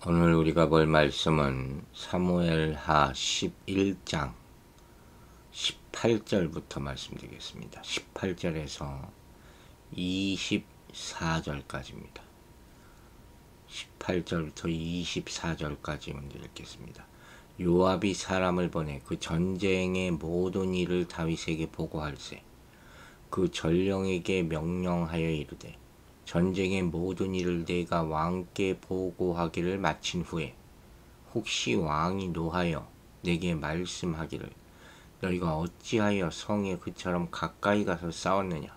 오늘 우리가 볼 말씀은 사무엘하 11장 18절부터 말씀드리겠습니다. 18절에서 24절까지입니다. 18절부터 24절까지 먼저 읽겠습니다. 요압이 사람을 보내 그 전쟁의 모든 일을 다윗에게 보고할세. 그 전령에게 명령하여 이르되 전쟁의 모든 일을 내가 왕께 보고하기를 마친 후에 혹시 왕이 노하여 내게 말씀하기를 너희가 어찌하여 성에 그처럼 가까이 가서 싸웠느냐?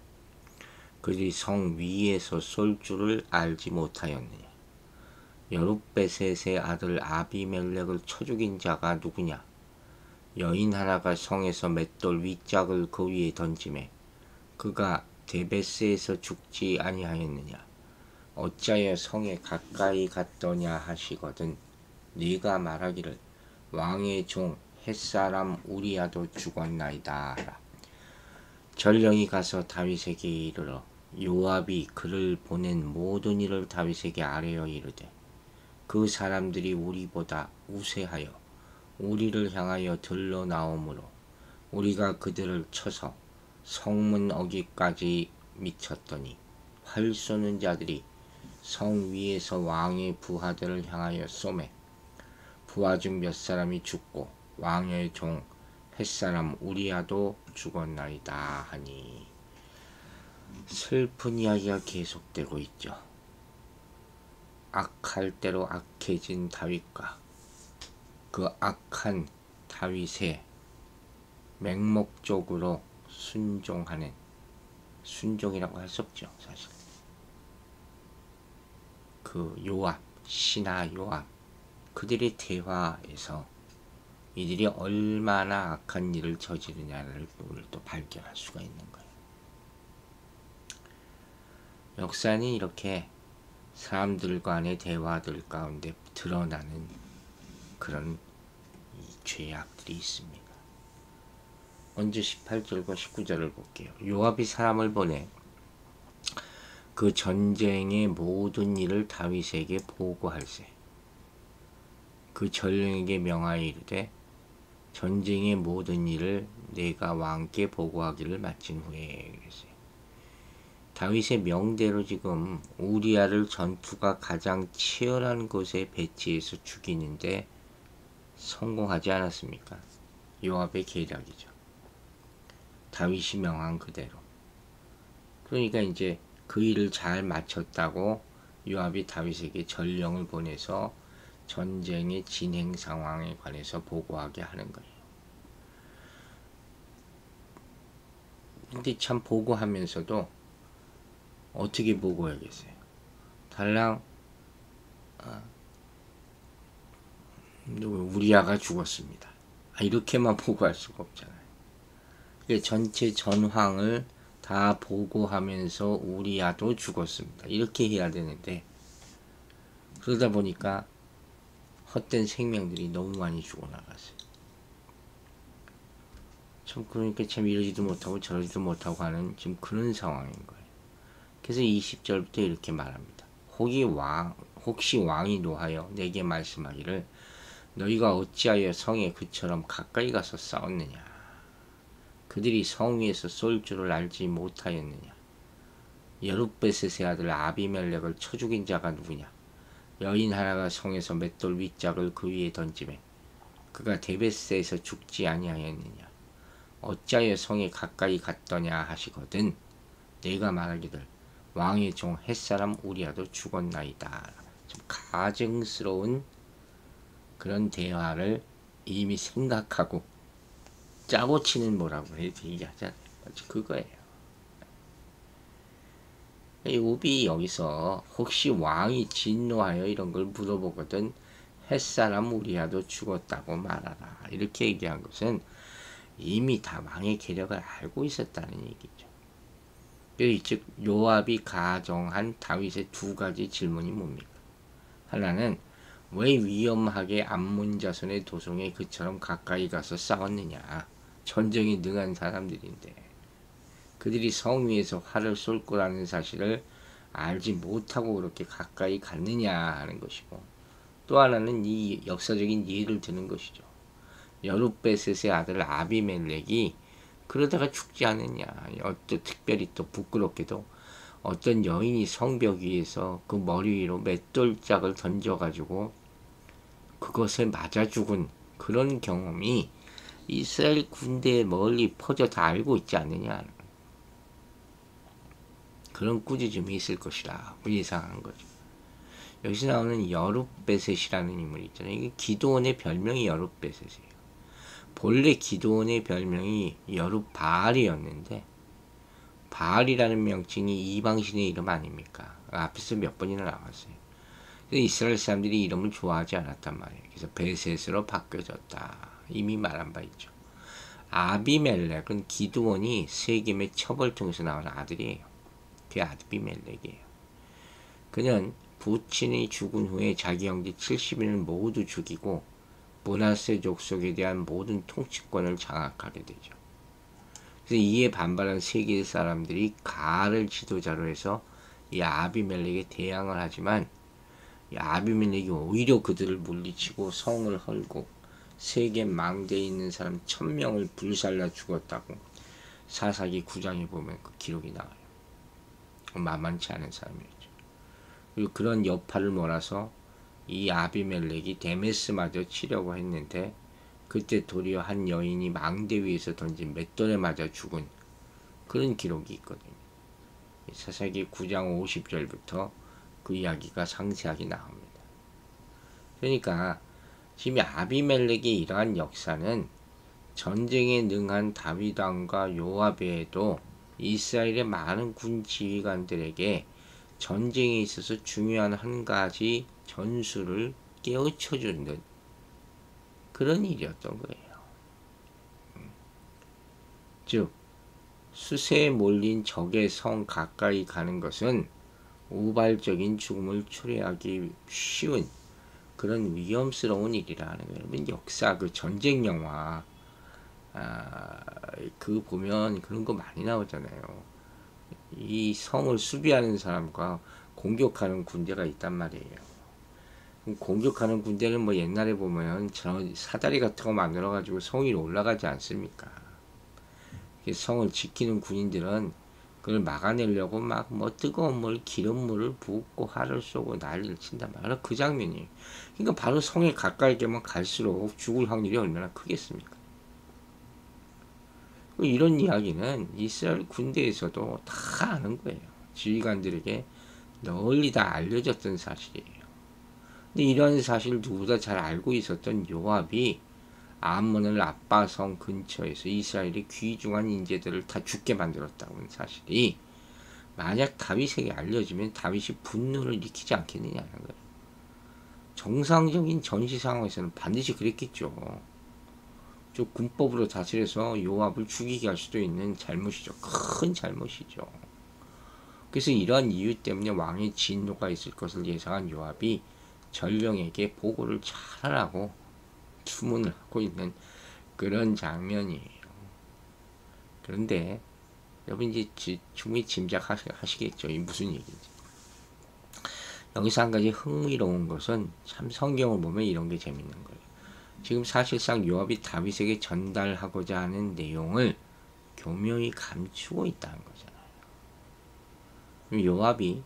그들이 성 위에서 쏠 줄을 알지 못하였느냐? 여룻베셋의 아들 아비멜렉을 쳐 죽인 자가 누구냐? 여인 하나가 성에서 맷돌 윗짝을 그 위에 던지매 그가 데베스에서 죽지 아니하였느냐? 어찌하여 성에 가까이 갔더냐 하시거든 네가 말하기를 왕의 종 햇사람 우리야도 죽었나이다 하라. 전령이 가서 다윗에게 이르러 요압이 그를 보낸 모든 일을 다윗에게 아뢰어 이르되 그 사람들이 우리보다 우세하여 우리를 향하여 들러 나오므로 우리가 그들을 쳐서 성문 어귀까지 미쳤더니 활 쏘는 자들이 성 위에서 왕의 부하들을 향하여 쏘매 부하 중 몇 사람이 죽고 왕의 종 햇사람 우리야도 죽었나이다 하니 슬픈 이야기가 계속되고 있죠. 악할 대로 악해진 다윗과 그 악한 다윗의 맹목적으로 순종하는, 순종이라고 할 수 없죠 사실. 그 요압, 신하 요압, 그들의 대화에서 이들이 얼마나 악한 일을 저지르냐를 오늘 또 발견할 수가 있는 거예요. 역사는 이렇게 사람들 간의 대화들 가운데 드러나는 그런 죄악들이 있습니다. 먼저 18절과 19절을 볼게요. 요압이 사람을 보내 그 전쟁의 모든 일을 다윗에게 보고할세. 그 전령에게 명하여 이르되 전쟁의 모든 일을 내가 왕께 보고하기를 마친 후에 그랬어요. 다윗의 명대로 지금 우리야를 전투가 가장 치열한 곳에 배치해서 죽이는데 성공하지 않았습니까? 요압의 계략이죠. 다윗이 명한 그대로. 그러니까 이제 그 일을 잘 마쳤다고 요압이 다윗에게 전령을 보내서 전쟁의 진행 상황에 관해서 보고하게 하는 거예요. 근데 참 보고하면서도 어떻게 보고하겠어요? 달랑 우리야가 죽었습니다. 이렇게만 보고할 수가 없잖아요. 전체 전황을 다 보고하면서 우리야도 죽었습니다. 이렇게 해야 되는데 그러다 보니까 헛된 생명들이 너무 많이 죽어나갔어요. 참 그러니까 참 이러지도 못하고 저러지도 못하고 하는 지금 그런 상황인 거예요. 그래서 20절부터 이렇게 말합니다. 혹시 왕이 노하여 내게 말씀하기를 너희가 어찌하여 성에 그처럼 가까이 가서 싸웠느냐? 그들이 성 위에서 쏠 줄을 알지 못하였느냐? 여룻베셋의 아들 아비멜렉을 쳐 죽인 자가 누구냐? 여인 하나가 성에서 맷돌 윗짝을 그 위에 던지매 그가 데베스에서 죽지 아니하였느냐? 어찌하여 성에 가까이 갔더냐 하시거든 내가 말하기를 왕의 종 햇사람 우리야도 죽었나이다. 좀 가증스러운 그런 대화를 이미 생각하고 짜고 치는 뭐라고 얘기하잖아요. 그거예요. 요압이 여기서 혹시 왕이 진노하여 이런 걸 물어보거든 햇사람 우리야도 죽었다고 말하라. 이렇게 얘기한 것은 이미 다 왕의 계략을 알고 있었다는 얘기죠. 즉 요압이 가정한 다윗의 두 가지 질문이 뭡니까? 하나는 왜 위험하게 암몬 자손의 도성에 그처럼 가까이 가서 싸웠느냐? 전쟁에 능한 사람들인데 그들이 성 위에서 활을 쏠 거라는 사실을 알지 못하고 그렇게 가까이 갔느냐 하는 것이고, 또 하나는 이 역사적인 예를 드는 것이죠. 여룻베셋의 아들 아비멜렉이 그러다가 죽지 않느냐. 어떤 특별히 또 부끄럽게도 어떤 여인이 성벽 위에서 그 머리 위로 맷돌짝을 던져가지고 그것에 맞아 죽은 그런 경험이 이스라엘 군대에 멀리 퍼져 다 알고 있지 않느냐. 그런 꾸짖음이 있을 것이라 예상한 거죠. 여기서 나오는 여룻베셋이라는 인물이 있잖아요. 이게 기드온의 별명이 여룻베셋이에요. 본래 기드온의 별명이 여룻바알이었는데 바알이라는 명칭이 이방신의 이름 아닙니까? 앞에서 몇 번이나 나왔어요. 그래서 이스라엘 사람들이 이름을 좋아하지 않았단 말이에요. 그래서 베셋으로 바뀌어졌다. 이미 말한 바 있죠. 아비멜렉은 기드온이 세겜의 첩을 통해서 나온 아들이에요. 그게 아비멜렉이에요. 그는 부친이 죽은 후에 자기 형제 70인을 모두 죽이고 므낫세 족속에 대한 모든 통치권을 장악하게 되죠. 그래서 이에 반발한 세계 사람들이 가알을 지도자로 해서 이 아비멜렉에 대항을 하지만 이 아비멜렉이 오히려 그들을 물리치고 성을 헐고 세계 망대에 있는 사람 1000명을 불살라 죽었다고 사사기 9장에 보면 그 기록이 나와요. 만만치 않은 사람이었죠. 그리고 그런 여파를 몰아서 이 아비멜렉이 데메스마저 치려고 했는데 그때 도리어 한 여인이 망대 위에서 던진 맷돌에 맞아 죽은 그런 기록이 있거든요. 사사기 9장 50절부터 그 이야기가 상세하게 나옵니다. 그러니까 지금 아비멜렉의 이러한 역사는 전쟁에 능한 다윗 왕과 요압 외에도 이스라엘의 많은 군 지휘관들에게 전쟁에 있어서 중요한 한 가지 전술을 깨우쳐주는 그런 일이었던 거예요. 즉 수세에 몰린 적의 성 가까이 가는 것은 우발적인 죽음을 초래하기 쉬운 그런 위험스러운 일이라는 거예요. 여러분 역사 그 전쟁 영화 그 보면 그런 거 많이 나오잖아요. 이 성을 수비하는 사람과 공격하는 군대가 있단 말이에요. 공격하는 군대는 뭐 옛날에 보면 저 사다리 같은 거 만들어 가지고 성 위로 올라가지 않습니까? 성을 지키는 군인들은 그걸 막아내려고 막 뭐 뜨거운 물, 기름물을 붓고 활을 쏘고 난리를 친단 말이야. 그 장면이. 그러니까 바로 성에 가까이 가면 갈수록 죽을 확률이 얼마나 크겠습니까? 이런 이야기는 이스라엘 군대에서도 다 아는 거예요. 지휘관들에게 널리 다 알려졌던 사실이에요. 근데 이런 사실을 누구보다 잘 알고 있었던 요압이 암몬을 아빠성 근처에서 이스라엘의 귀중한 인재들을 다 죽게 만들었다는 사실이 만약 다윗에게 알려지면 다윗이 분노를 일으키지 않겠느냐는 거예요. 정상적인 전시 상황에서는 반드시 그랬겠죠. 저 군법으로 다스려서 요압을 죽이게 할 수도 있는 잘못이죠. 큰 잘못이죠. 그래서 이러한 이유 때문에 왕의 진노가 있을 것을 예상한 요압이 전령에게 보고를 잘하라고 주문을 하고 있는 그런 장면이에요. 그런데 여러분 이제 충분히 짐작하시겠죠. 이 무슨 얘기인지. 여기서 한 가지 흥미로운 것은 참 성경을 보면 이런 게 재밌는 거예요. 지금 사실상 요압이 다윗에게 전달하고자 하는 내용을 교묘히 감추고 있다는 거잖아요. 요압이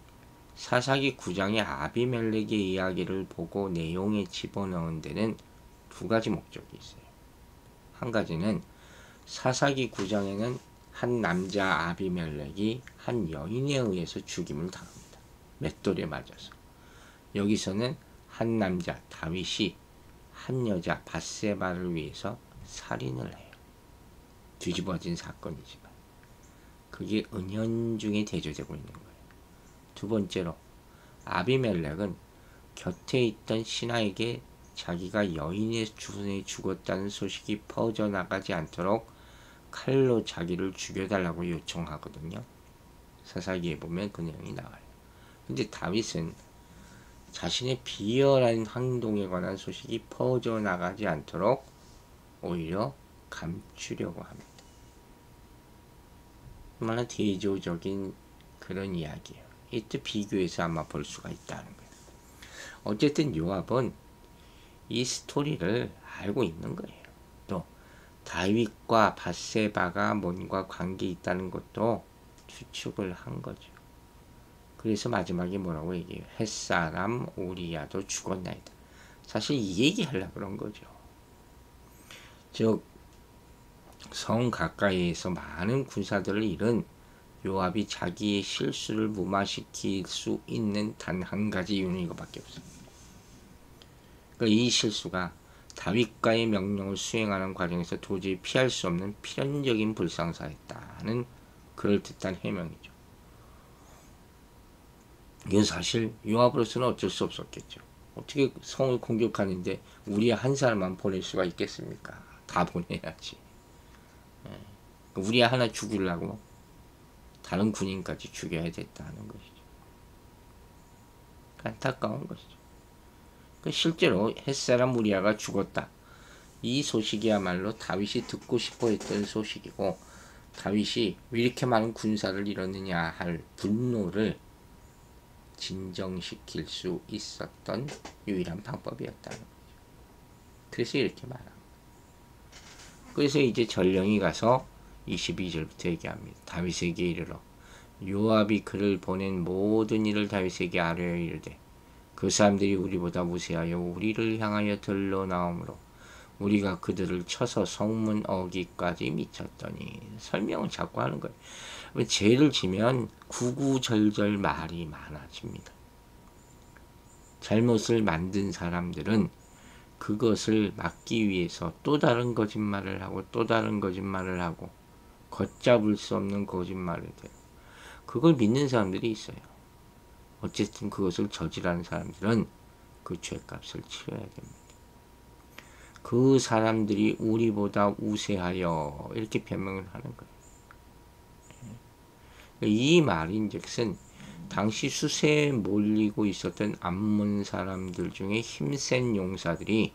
사사기 9장의 아비멜렉의 이야기를 보고 내용에 집어넣은 데는 두 가지 목적이 있어요. 한 가지는 사사기 9장에는 한 남자 아비멜렉이 한 여인에 의해서 죽임을 당합니다. 맷돌에 맞아서. 여기서는 한 남자 다윗이 한 여자 밧세바를 위해서 살인을 해요. 뒤집어진 사건이지만 그게 은연중에 대조되고 있는 거예요. 두 번째로 아비멜렉은 곁에 있던 신하에게 자기가 여인의 손에 죽었다는 소식이 퍼져나가지 않도록 칼로 자기를 죽여달라고 요청하거든요. 사사기에 보면 그 내용이 나와요. 근데 다윗은 자신의 비열한 행동에 관한 소식이 퍼져나가지 않도록 오히려 감추려고 합니다. 얼마나 대조적인 그런 이야기예요. 이때 비교해서 아마 볼 수가 있다는 거예요. 어쨌든 요압은 이 스토리를 알고 있는 거예요. 또 다윗과 밧세바가 뭔가 관계 있다는 것도 추측을 한 거죠. 그래서 마지막에 뭐라고 얘기해요? 햇사람 우리야도 죽었나이다. 사실 이 얘기 하려고 그런 거죠. 즉 성 가까이에서 많은 군사들을 잃은 요압이 자기의 실수를 무마시킬 수 있는 단 한 가지 이유는 이거밖에 없어요. 그러니까 이 실수가 다윗과의 명령을 수행하는 과정에서 도저히 피할 수 없는 필연적인 불상사였다는 그럴듯한 해명이죠. 이건 사실 요압으로서는 어쩔 수 없었겠죠. 어떻게 성을 공격하는데 우리 한 사람만 보낼 수가 있겠습니까? 다 보내야지. 우리 하나 죽이려고 다른 군인까지 죽여야 됐다는 것이죠. 안타까운 것이죠. 실제로 햇사람 우리아가 죽었다. 이 소식이야말로 다윗이 듣고 싶어 했던 소식이고, 다윗이 왜 이렇게 많은 군사를 잃었느냐 할 분노를 진정시킬 수 있었던 유일한 방법이었다는 거죠. 그래서 이렇게 말합니다. 그래서 이제 전령이 가서 22절부터 얘기합니다. 다윗에게 이르러 요압이 그를 보낸 모든 일을 다윗에게 아뢰어 이르되 그 사람들이 우리보다 무세하여 우리를 향하여 들러 나오므로 우리가 그들을 쳐서 성문 어기까지 미쳤더니. 설명을 자꾸 하는 거예요. 죄를 지면 구구절절 말이 많아집니다. 잘못을 만든 사람들은 그것을 막기 위해서 또 다른 거짓말을 하고 또 다른 거짓말을 하고 걷잡을 수 없는 거짓말을 해요. 그걸 믿는 사람들이 있어요. 어쨌든 그것을 저지르는 사람들은 그 죄값을 치러야 됩니다. 그 사람들이 우리보다 우세하여 이렇게 변명을 하는 거예요. 이 말인즉슨 당시 수세에 몰리고 있었던 암몬 사람들 중에 힘센 용사들이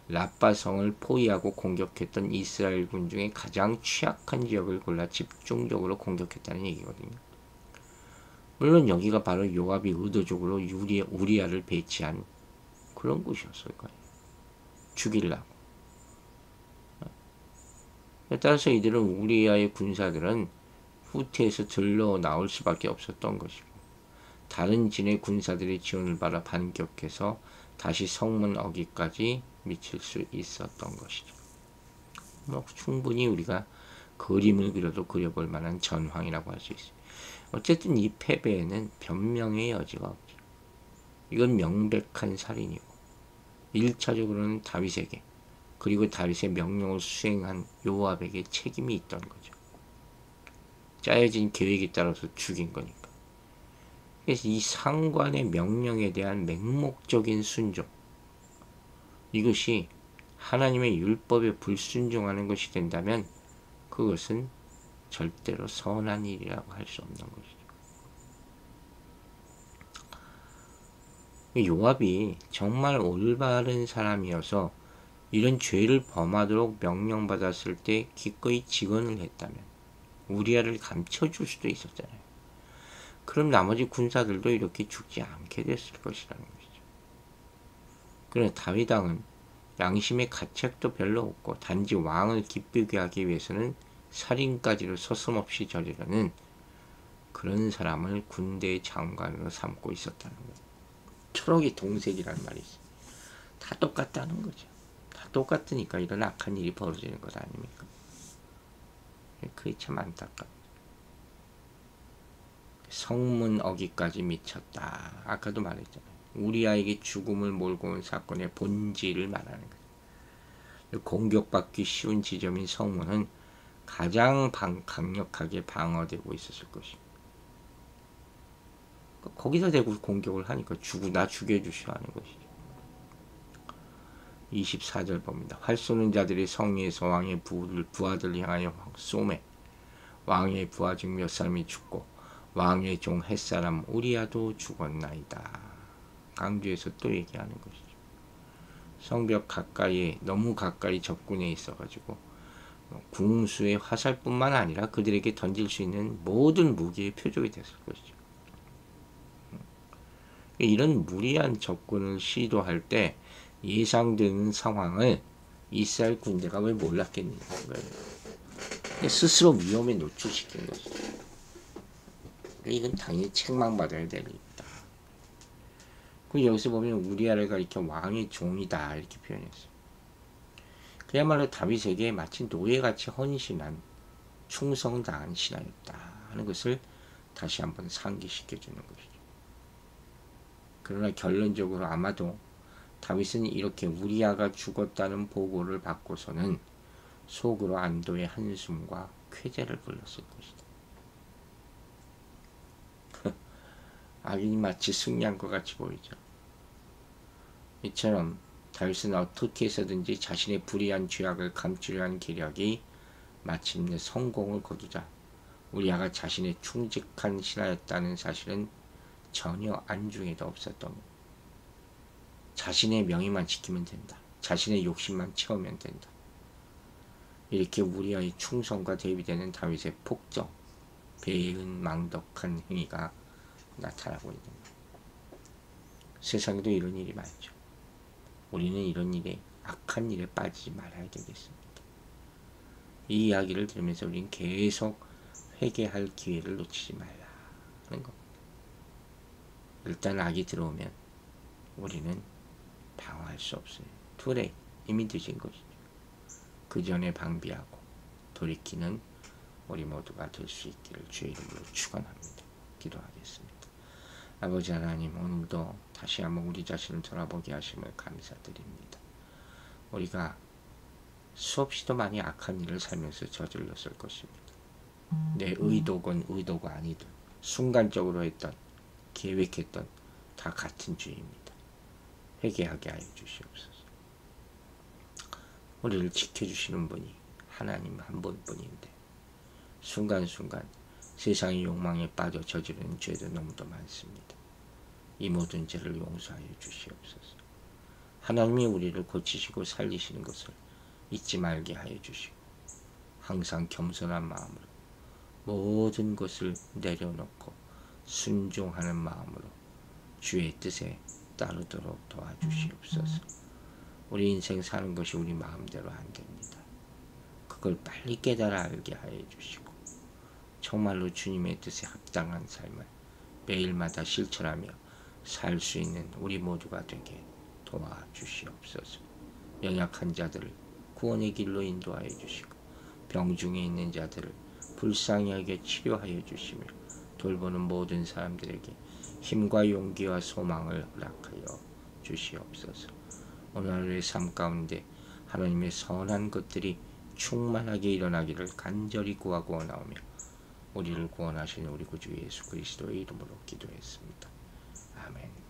라빠성을 포위하고 공격했던 이스라엘군 중에 가장 취약한 지역을 골라 집중적으로 공격했다는 얘기거든요. 물론 여기가 바로 요압이 의도적으로 우리아를 배치한 그런 곳이었을 거예요. 죽이려고. 따라서 이들은 우리아의 군사들은 후퇴해서 들러 나올 수밖에 없었던 것이고, 다른 진의 군사들의 지원을 받아 반격해서 다시 성문 어기까지 미칠 수 있었던 것이죠. 충분히 우리가 그림을 그려도 그려볼 만한 전황이라고 할 수 있어요. 어쨌든 이 패배에는 변명의 여지가 없죠. 이건 명백한 살인이고 1차적으로는 다윗에게, 그리고 다윗의 명령을 수행한 요압에게 책임이 있던 거죠. 짜여진 계획에 따라서 죽인 거니까. 그래서 이 상관의 명령에 대한 맹목적인 순종, 이것이 하나님의 율법에 불순종하는 것이 된다면 그것은 절대로 선한 일이라고 할 수 없는 것이죠. 요압이 정말 올바른 사람이어서 이런 죄를 범하도록 명령받았을 때 기꺼이 직언을 했다면 우리아를 감춰줄 수도 있었잖아요. 그럼 나머지 군사들도 이렇게 죽지 않게 됐을 것이라는 것이죠. 그러나 다윗 왕은 양심의 가책도 별로 없고 단지 왕을 기쁘게 하기 위해서는 살인까지도 서슴없이 저지르는 그런 사람을 군대의 장관으로 삼고 있었다는 거예요. 초록이 동색이라는 말이 있어요. 다 똑같다는 거죠. 다 똑같으니까 이런 악한 일이 벌어지는 것 아닙니까? 그게 참 안타깝다. 성문 어기까지 미쳤다. 아까도 말했잖아요. 우리아에게 죽음을 몰고 온 사건의 본질을 말하는 거예요. 공격받기 쉬운 지점인 성문은 가장 강력하게 방어되고 있었을 것입니다. 거기서 대고 공격을 하니까 나 죽여주시오 하는 것이죠. 24절 봅니다. 활 쏘는 자들이 성리에서 왕의 부하들을 향하여 쏘매 왕의 부하 중 몇 사람이 죽고 왕의 종 햇사람 우리아도 죽었나이다. 강조해서 또 얘기하는 것이죠. 성벽 가까이에, 너무 가까이 접근해 있어가지고 궁수의 화살뿐만 아니라 그들에게 던질 수 있는 모든 무기의 표적이 됐을 것이죠. 이런 무리한 접근을 시도할 때 예상되는 상황을 이스라엘 군대가 왜 몰랐겠냐는 거예요. 스스로 위험에 노출시킨 것이죠. 이건 당연히 책망받아야 될 일이다. 그리고 여기서 보면 우리아를 이렇게 왕의 종이다 이렇게 표현했어요. 그야말로 다윗에게 마치 노예같이 헌신한 충성당한 신하였다 하는 것을 다시 한번 상기시켜주는 것이죠. 그러나 결론적으로 아마도 다윗은 이렇게 우리아가 죽었다는 보고를 받고서는 속으로 안도의 한숨과 쾌재를 불렀을 것이다. 악인이 마치 승리한 것 같이 보이죠. 이처럼 다윗은 어떻게 해서든지 자신의 불의한 죄악을 감추려 한 계략이 마침내 성공을 거두자 우리아가 자신의 충직한 신하였다는 사실은 전혀 안중에도 없었던 것. 자신의 명예만 지키면 된다. 자신의 욕심만 채우면 된다. 이렇게 우리아의 충성과 대비되는 다윗의 폭정, 배은망덕한 행위가 나타나고 있는 것. 세상에도 이런 일이 많죠. 우리는 이런 일에 악한 일에 빠지지 말아야 되겠습니다. 이 이야기를 들으면서 우리는 계속 회개할 기회를 놓치지 말라 하는 겁니다. 일단 악이 들어오면 우리는 방어할 수 없어요. 투레 이미 늦은 것이죠. 그 전에 방비하고 돌이키는 우리 모두가 될 수 있기를 주의 이름으로 축원합니다. 기도하겠습니다. 아버지 하나님, 오늘도 다시 한번 우리 자신을 돌아보게 하심을 감사드립니다. 우리가 수없이도 많이 악한 일을 살면서 저질렀을 것입니다. 내 의도건 의도가 아니든 순간적으로 했던 계획했던 다 같은 죄입니다. 회개하게 하여 주시옵소서. 우리를 지켜주시는 분이 하나님 한 분뿐인데 순간순간 세상의 욕망에 빠져 저지르는 죄도 너무도 많습니다. 이 모든 죄를 용서하여 주시옵소서. 하나님이 우리를 고치시고 살리시는 것을 잊지 말게 하여 주시고 항상 겸손한 마음으로 모든 것을 내려놓고 순종하는 마음으로 주의 뜻에 따르도록 도와주시옵소서. 우리 인생 사는 것이 우리 마음대로 안 됩니다. 그걸 빨리 깨달아 알게 하여 주시고 정말로 주님의 뜻에 합당한 삶을 매일마다 실천하며 살 수 있는 우리 모두가 되게 도와주시옵소서. 연약한 자들을 구원의 길로 인도하여 주시고 병중에 있는 자들을 불쌍히 여겨 치료하여 주시며 돌보는 모든 사람들에게 힘과 용기와 소망을 허락하여 주시옵소서. 오늘 하루의 삶 가운데 하나님의 선한 것들이 충만하게 일어나기를 간절히 구하고 원하오며 우리를 구원하시는 우리 구주 예수 그리스도의 이름으로 기도했습니다. 아멘.